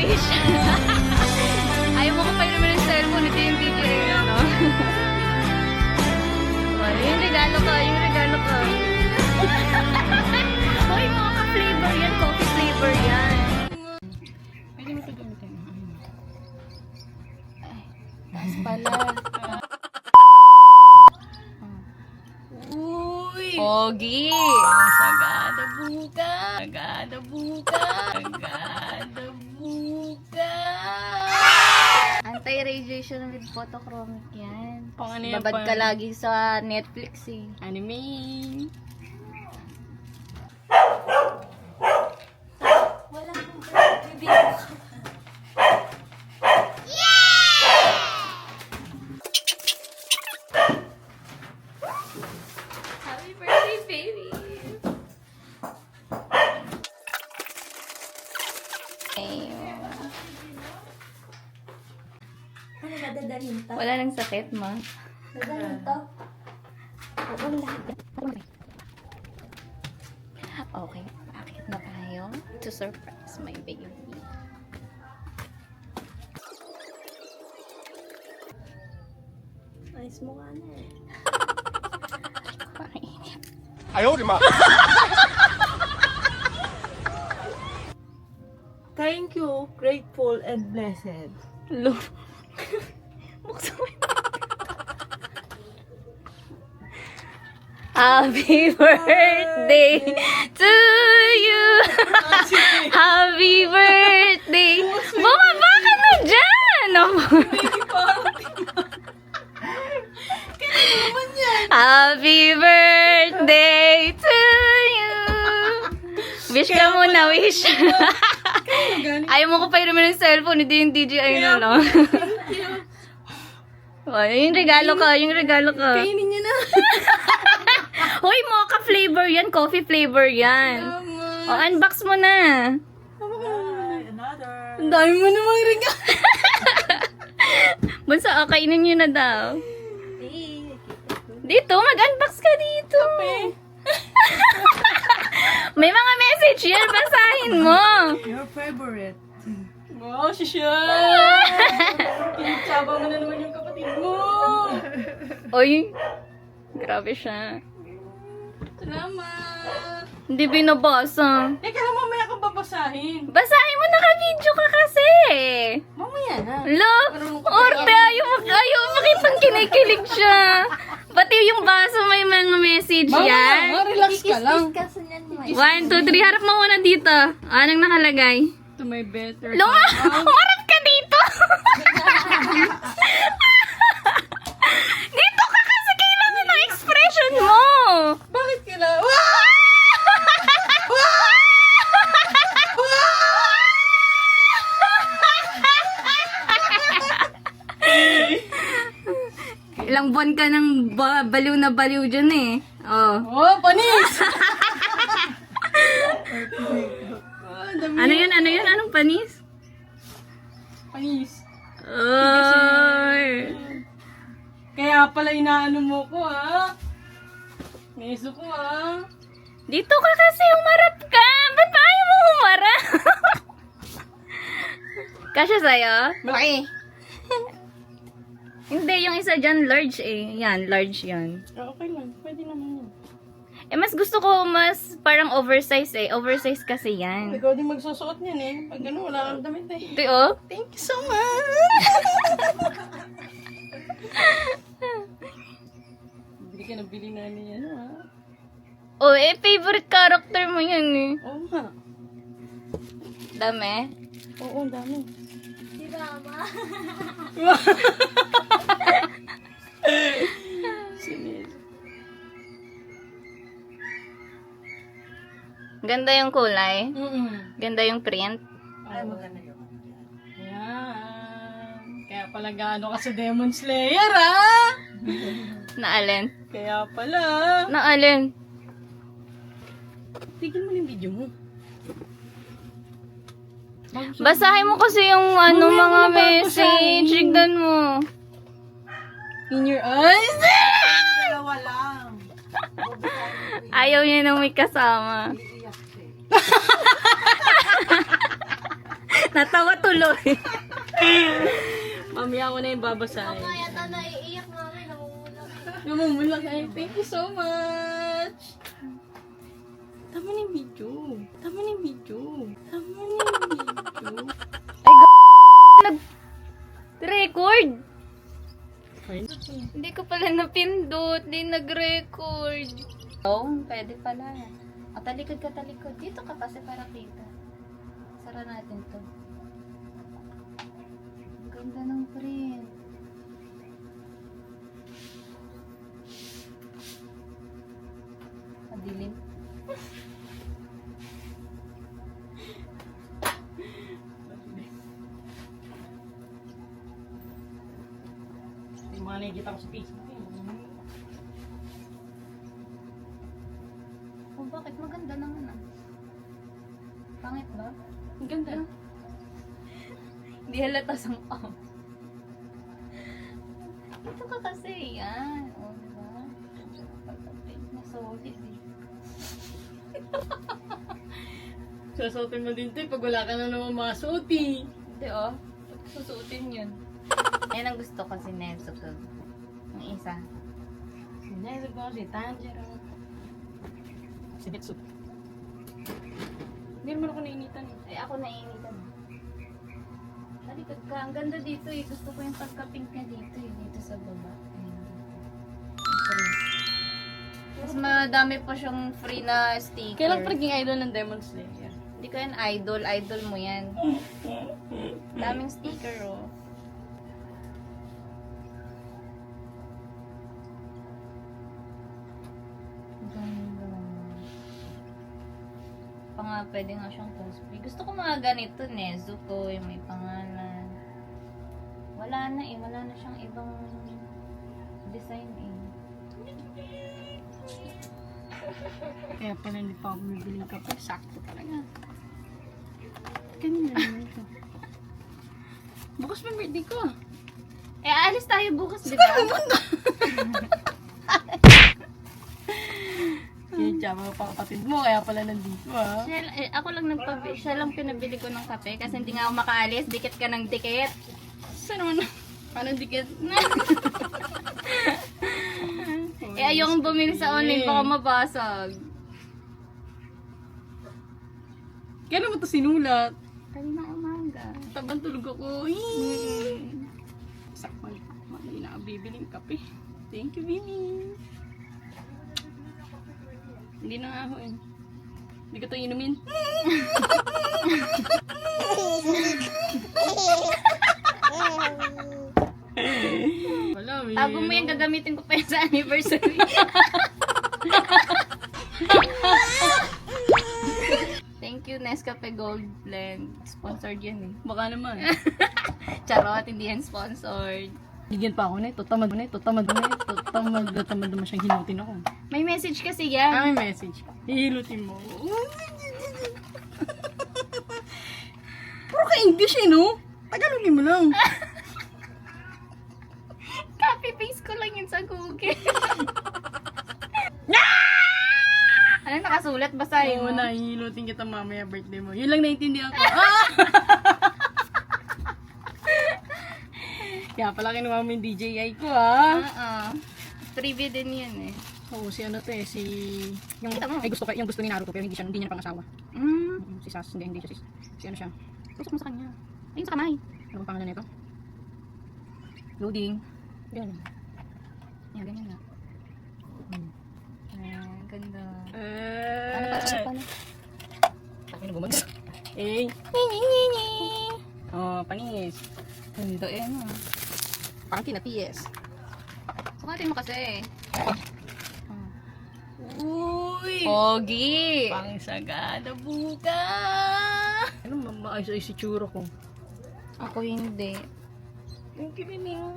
wish. Ayaw mo ko pa naman ng cellphone. Ito yung DJ, ano? Yung regalo ko, yung regalo ko. Hoy, mga ka-flavor yan. Coffee flavor yan. Pwede mo ito gamitin. Ay, taas pala. Uy! Pogi! Sagada buka! Sagada buka! Sagada buka! Anti-radiation with photochromic yan. Pang ano yan, Babad ka lagi sa Netflix eh. Anime. Happy birthday, baby! Ano na dadalhin to? Wala nang sakit, ma. Dadalhin to? Wala. Okay, akit na tayo to surprise my baby. Ayos mo ka na eh. 哎呦我的妈！ Thank you, grateful and blessed. Lo. Buksan mo yun. Happy birthday to you. Happy birthday. Bumaba ka na dyan. Happy birthday to you. Wish ka muna, wish. Ayaw mo ko pa naman ng cellphone. Hindi yung DJI na lang. Oh, yung regalo ko, yung regalo ko. Kainin niyo na. Hoy, mocha flavor yan. Coffee flavor yan. O, unbox mo na. Ang dami mo namang regalo. Bunso, kainin nyo na daw. Dito, mag-unbox ka dito. May mga message yan. Basahin mo. Your favorite. Wow, sisya. Pinitsaba mo na naman yung kapatid mo. Oy, grabe siya. Salamat. Hindi binabasa. Teka lang, mamaya kang babasahin. Basahin mo, naka-video ka kasi. Mamaya na. Look, orte, ayaw makitang kinikilig siya. Pati yung baso may mga message yan. Relax ka lang. Kasi niyan mo. 1, 2, 3, harap mo muna dito. Anong nakalagay? To my better. Umarap ka dito! Dito ka kasi kailangan ng expression mo! Bakit kailangan? Ilang buwan ka ng baliw na baliw dyan eh. Oh. Oh, panis! Ano yun? Ano yun? Anong panis? Panis. Oy! Kaya pala inaano mo ko, ha? Neso ko, ha? Dito ka kasi umarap ka! Ba't ba ayaw mo umarap? Kasya sa'yo? Malaki. Hindi, yung isa dyan large eh. Yan, large yan. Okay lang. Pwede naman yun. Eh, mas gusto ko mas parang oversize eh. Oversize kasi yan. Ikaw din magsusuot niyan eh. Pag ano, wala kang damit eh. Ito oh. Thank you so much! Bili ka na bili na niya, ha? Oh, eh, favorite character mo yan eh. Oo nga. Dami. Oo, ang dami. Si Mama. Sinis. Ganda yung kulay. Ganda yung print. Ay, maganda yun. Yan. Kaya pala gaano ka sa Demon Slayer, ha? Naalin? Kaya pala. Naalin? Tigil mo yung video mo. Basahin mo kasi yung ano Mamaya mga ko na message. babasahin. Tignan mo. In your eyes. Dalawa lang. Ayaw niya nang may kasama. Natawa tuloy. Mamaya ko na yung babasahin. Yata naiiyak mami, namumula. Namumula kayo. Thank you so much. Tama na yung video. Tama na yung video. Tama na yung video. Nag-record. Fine. Hindi ko pala napindot. Hindi nag-record. Oo, pwede pala. O, talikod ka, talikod. Dito ka kasi para kita. Sara natin to. Ang ganda ng print. Madilim. Yung mga nakikita ko sa Facebook. Oh, bakit? Maganda naman ah. Pangit ba? Ang ganda. Hindi halata sang pang. Ito ka kasi, yan. O, diba? Na solid eh. Susuotin mo din ito pag wala ka na naman masuot eh. Hindi oh. Susuotin yun. Yan ang gusto ko si Nezuko. Ang isa. Si Nezuko, si Tanjiro. Si Betsu. Hindi naman ako nainitan eh. Ay, ako naiinitan. Talikod ka. Ang ganda dito eh. Gusto ko yung pagka-pink niya dito eh. Dito sa baba. Ayun. Free. Mas madami pa siyang free na sticker. Kailan pa naging idol ng Demon Slayer? Hindi ko yan idol. Idol mo yan. Daming sticker oh. Ganda. Pa nga, pwede nga siyang cosplay. Gusto ko mga ganito, Nezuko, yung may pangalan. Wala na eh. Wala na siyang ibang design eh. Kaya pala hindi pa ako bumibili ng kape. Sakto talaga. Kanina naman ito. Bukas pa birthday ko. Eh, alis tayo bukas, di ba? Kinitsama mo pa kapatid mo, kaya pala nandito ah. Ako lang siya lang pinabili ko ng kape kasi hindi nga ako makaalis. Dikit ka ng dikit. Saan naman? Paano dikit? Eh, ayokong bumili sa online, baka mabasag. Kaya naman ito sinulat. Kanina umaga. Tabang tulog ako. Sakman. Hindi na ako bibiling kape. Thank you, Bibi. Hindi na nga ako eh. Hindi ko ito inumin. Wala, Tago mo yan, gagamitin ko pa yan sa anniversary. Thank you, Nescafe Gold Blend. Sponsored yan eh. Baka naman. Charot, hindi yan sponsored. Bigyan pa ako na ito. Tamad na ito. Tamad naman siyang hinutin ako. May message kasi yan. May message. Hihilutin mo. Puro ka English eh, no? Tagalogin mo lang. Copy-paste ko lang yun sa Google. Ano nakasulat? Basahin mo. Oo na, hihilutin kita mamaya birthday mo. Yun lang naiintindihan ko. Kaya pala kinuha mo yung DJI ko, Trivia din yun eh. Oo, si ano to eh, yung gusto ni Naruto pero hindi niya pangasawa. Si Sas, hindi siya si ano siya. Tusok mo sa kanya. Ayun sa kamay. Ano bang pangalan nito? Loading. Ganyan. Yan, ganyan nga. Ganda. Ano pa siya pala? Ano gumagana? Oh, panis. Ganda eh, no? Pangki na PS. Sukatin mo kasi. Uy! Pogi! Pangsagada buka! Ano maayos-ayos si tsura ko? Ako hindi. Ang kibining.